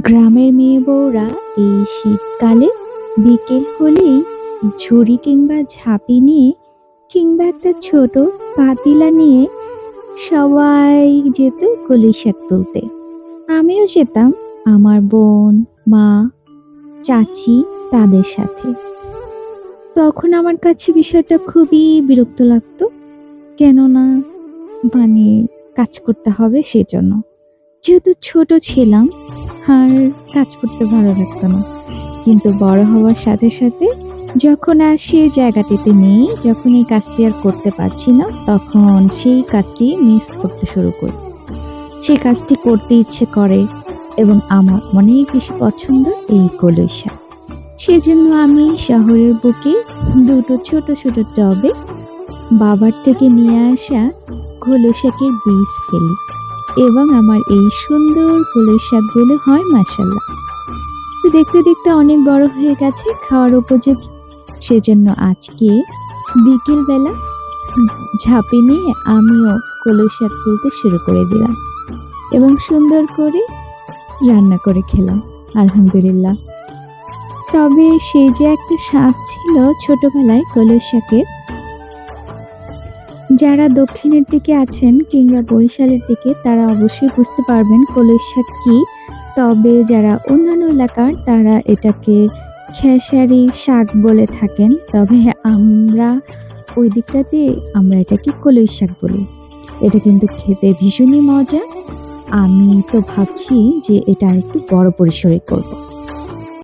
গ্রামের মেয়ে বউরা এই শীতকালে বিকেল হলেই ঝুড়ি কিংবা ঝাঁপি নিয়ে কিংবা একটা ছোট পাতিলা নিয়ে সবাই যেত কলই শাক তুলতে। আমিও যেতাম আমার বোন, মা, চাচি তাদের সাথে। তখন আমার কাছে বিষয়টা খুবই বিরক্ত লাগতো, কেননা মানে কাজ করতে হবে সেজন্য। যেহেতু ছোট ছিলাম আর কাজ করতে ভালো লাগতো না। কিন্তু বড় হওয়ার সাথে সাথে যখন আর সেই জায়গাটিতে নেই, যখন এই কাজটি আর করতে পারছি না, তখন সেই কাজটি মিস করতে শুরু করি। সেই কাজটি করতে ইচ্ছে করে এবং আমার অনেক বেশি পছন্দ এই কলই শাক। সেজন্য আমি শহরের বুকে দুটো ছোট ছোট টবে বাবার থেকে নিয়ে আসা কলই শাকের বীজ ফেলি এবং আমার এই সুন্দর কলই শাকগুলো হয় মাশাআল্লাহ। তো দেখতে দেখতে অনেক বড় হয়ে গেছে, খাওয়ার উপযোগী। সেজন্য আজকে বিকেল বেলা ঝাঁপি নিয়ে আমিও কলই শাক তুলতে শুরু করে দিলাম এবং সুন্দর করে রান্না করে খেলাম আলহামদুলিল্লাহ। তবে সেই যে একটা স্বাদ ছিল ছোটবেলায় কলই শাকের, যারা দক্ষিণের দিকে আছেন কিংবা বরিশালের দিকে তারা অবশ্যই বুঝতে পারবেন কলই শাক কি। তবে যারা অন্যান্য এলাকার তারা এটাকে খেসারি শাক বলে থাকেন। তবে আমরা ওই দিকটাতে আমরা এটাকে কলই শাক বলি। এটা কিন্তু খেতে ভীষণই মজা। আমি তো ভাবছি যে এটা একটু বড় পরিসরে করব।